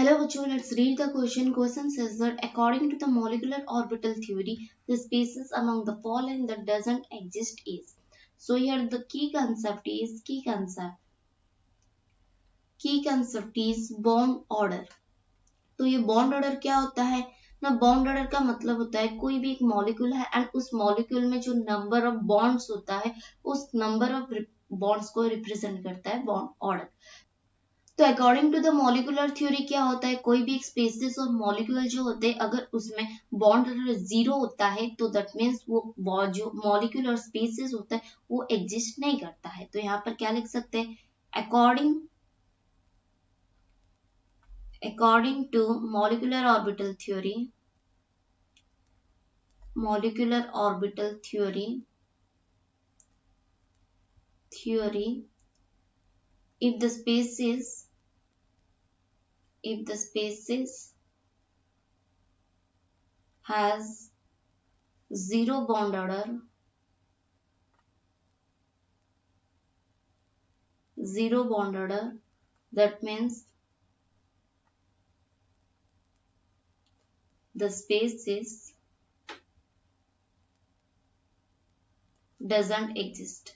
Hello bachcho, let's read the question. Question says that according to the molecular orbital theory, the species among the following that doesn't exist is. So here the key concept is bond order. तो ये bond order क्या होता है ना, bond order का मतलब होता है कोई भी एक मॉलिक्यूल है एंड उस मॉलिक्यूल में जो नंबर ऑफ बॉन्ड्स होता है उस नंबर ऑफ बॉन्ड्स को रिप्रेजेंट करता है बॉन्ड ऑर्डर। तो according to the molecular theory क्या होता है, कोई भी एक स्पेसिस और मॉलिक्यूल जो होते हैं अगर उसमें बॉन्ड जीरो होता है तो दैट मीन्स वो जो मॉलिक्यूल और स्पेसिस होता है वो एग्जिस्ट नहीं करता है। तो यहाँ पर क्या लिख सकते हैं, according to molecular orbital theory if the species has zero bond order, that means the species doesn't exist।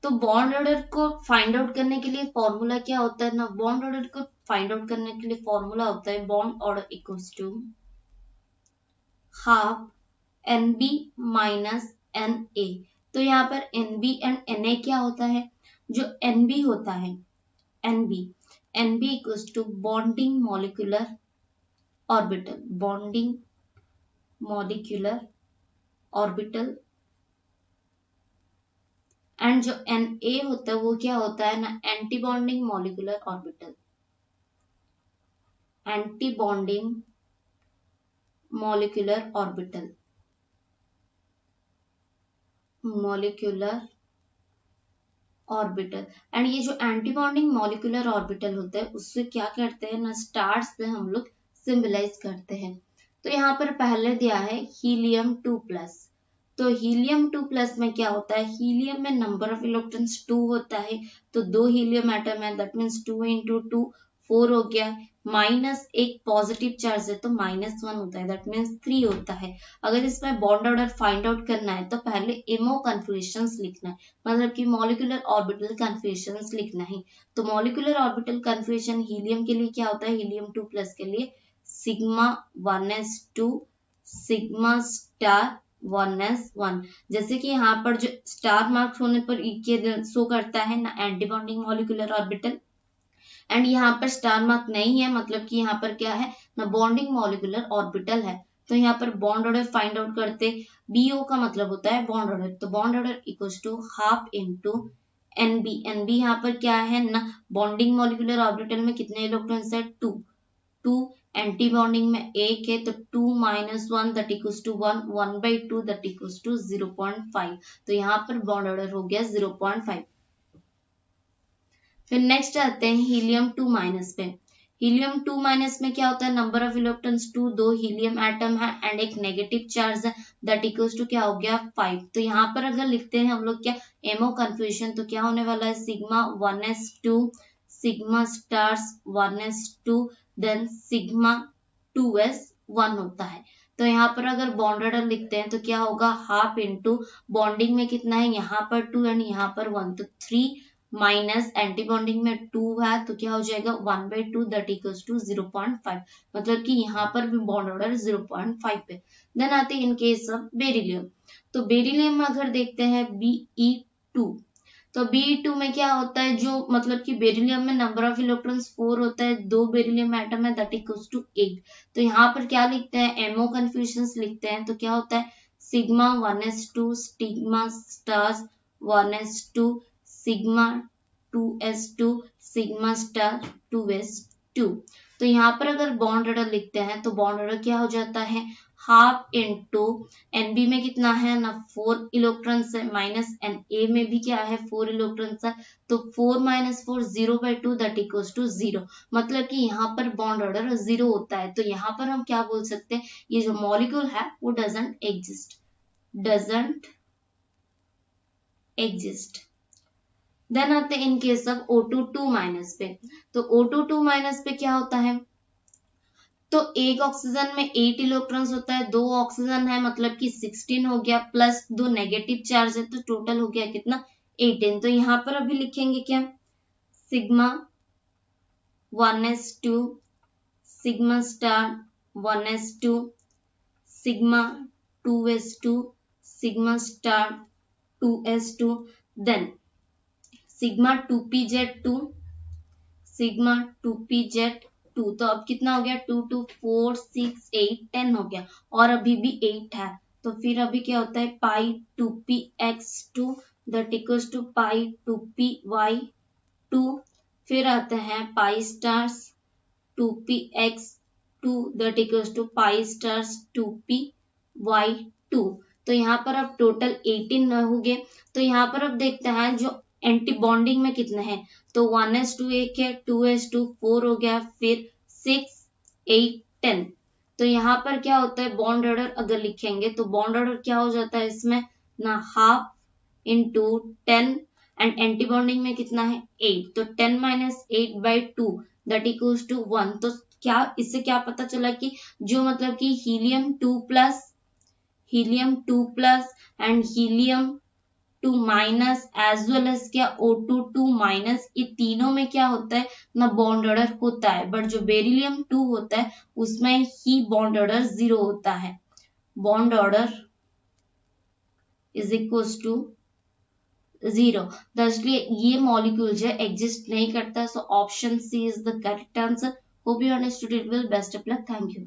तो बॉन्ड ऑर्डर को फाइंड आउट करने के लिए फॉर्मूला क्या होता है ना, बॉन्ड ऑर्डर को फाइंड आउट करने के लिए फॉर्मूला होता है bond order equals to half NB minus NA। तो यहाँ पर NB एंड NA क्या होता है, जो NB होता है NB equals to bonding molecular orbital and जो Na होता है वो क्या होता है ना, anti bonding molecular orbital and ये जो एंटी बॉन्डिंग मॉलिक्यूलर ऑर्बिटल होता है उससे क्या करते हैं ना, स्टार्स से हम लोग सिंबलाइज करते हैं। तो यहाँ पर पहले दिया है हीलियम 2+। तो हीलियम 2+ में क्या होता है, हीलियम में नंबर ऑफ इलेक्ट्रॉन्स 2 होता है, तो 2 हीलियम एटम है, दैट मीन्स 2 × 2 4 हो गया, माइनस एक पॉजिटिव चार्ज है तो -1 होता है, दैट मीन्स 3 होता है। अगर इसमें बॉन्ड ऑर्डर फाइंड आउट करना है तो पहले एमओ कन्फिगरेशंस लिखना है, मतलब कि मॉलिक्यूलर ऑर्बिटल कन्फिगरेशंस लिखना है। तो मॉलिक्यूलर ऑर्बिटल कन्फिगरेशन हीलियम के लिए क्या होता है, हीलियम 2+ के लिए sigma 1s2 sigma star 1s1। जैसे कि यहाँ पर जो स्टार मार्क्स होने पर ये शो करता है ना anti bonding molecular orbital, and यहाँ पर स्टार मार्क नहीं है, मतलब कि यहाँ पर क्या है ना, बॉन्डिंग मॉलिक्यूलर ऑर्बिटल है। तो यहाँ पर बॉन्ड ऑर्डर फाइंड आउट करते, BO का मतलब होता है बॉन्ड ऑर्डर, तो bond order equals to half into NB यहाँ पर क्या है ना, बॉन्डिंग मॉलिक्यूलर ऑर्बिटल में कितने इलेक्ट्रॉन्स है, 2 एंटी बॉन्डिंग में 1 है तो 2 - 1 that equals to 1/2 that equals to 0.5। तो यहाँ पर बॉन्ड ऑर्डर हो गया 0.5। फिर नेक्स्ट आते हैं हीलियम 2- पे। हीलियम 2- में क्या होता है, number of electrons 2, 2 helium atom है एंड एक नेगेटिव चार्ज है, दैट इक्वल्स टू क्या हो गया 5। तो यहाँ पर अगर लिखते हैं हम लोग क्या, एमओ कन्फ्यूजन, तो क्या होने वाला है, sigma 1s2 sigma stars 1s2 then sigma 2s1 होता है। तो यहाँ पर अगर बॉन्ड ऑर्डर लिखते हैं तो क्या होगा, हाफ इंटू बॉन्डिंग में कितना है, यहाँ पर 2 एंड यहाँ पर 1, तो 3 माइनस एंटी बॉन्डिंग में 2 है तो क्या हो जाएगा 1/2 दैट इक्वल्स टू 0.5। मतलब कि यहाँ पर भी बॉन्ड ऑर्डर 0.5 पे। देन आते हैं इन केस ऑफ बेरिलियम। तो बेरिलियम में अगर देखते हैं Be2, तो Be2 में क्या होता है, जो मतलब कि बेरिलियम में नंबर ऑफ इलेक्ट्रॉन्स 4 होता है, 2 बेरिलियम एटम है दैट इक्वल्स टू 8। तो यहाँ पर क्या लिखते हैं, एमओ कन्फ्यूजन लिखते हैं, तो क्या होता है sigma 1s2 sigma stars 1s2 sigma 2s2 sigma star 2s2। तो यहाँ पर अगर बॉन्ड ऑर्डर लिखते हैं तो बॉन्ड ऑर्डर क्या हो जाता है, हाफ इंटू NB में कितना है ना 4 इलेक्ट्रॉन्स है, माइनस NA में भी क्या है 4 इलेक्ट्रॉन्स है, तो 4 - 4 0/2 दैट इक्वल्स टू 0। मतलब कि यहाँ पर बॉन्ड ऑर्डर 0 होता है। तो यहाँ पर हम क्या बोल सकते हैं, ये जो मॉलिक्यूल है वो डजंट एग्जिस्ट। देन आते हैं in case of O2 2 minus पे। तो O2 2 माइनस पे क्या होता है, तो एक ऑक्सीजन में 8 इलेक्ट्रॉन्स होता है, 2 ऑक्सीजन है मतलब कि 16 हो गया, प्लस 2 नेगेटिव चार्ज है तो टोटल हो गया कितना 18। तो यहाँ पर अभी लिखेंगे क्या, sigma 1s2 sigma star 1s2 sigma 2s2 sigma star 2s2 then sigma 2pz2 sigma 2pz2। तो अब कितना हो गया, 2 2 4 6 8 10 हो गया, और अभी भी 8 है। तो फिर अभी क्या होता है, pi 2px2 that equals to pi 2py2। फिर आते हैं pi stars 2px2 that equals to pi stars 2py2। तो यहाँ पर अब टोटल 18 हो गए। तो यहाँ पर अब देखते हैं जो एंटी बॉन्डिंग में कितने हैं, तो 1s2 एक है, 2s2 4 हो गया, फिर 6 8 10। तो यहाँ पर क्या होता है, बॉन्ड ऑर्डर अगर लिखेंगे तो बॉन्ड ऑर्डर क्या हो जाता है इसमें ना, half into 10 and anti bonding में कितना है 8, तो 10 minus 8 by 2 that equals to 1। तो क्या इससे क्या पता चला कि जो मतलब कि helium 2 plus and helium 2 minus as well as क्या O2 2 माइनस, ये तीनों में क्या होता है ना बॉन्ड ऑर्डर होता है, बट जो बेरिलियम 2 होता है उसमें ही बॉन्ड ऑर्डर 0 होता है। Bond order is equals to 0। तो इसलिए ये मॉलिक्यूल जो एग्जिस्ट नहीं करता। So option C is the correct answer. Hope you understood it well. Best of luck. Thank you.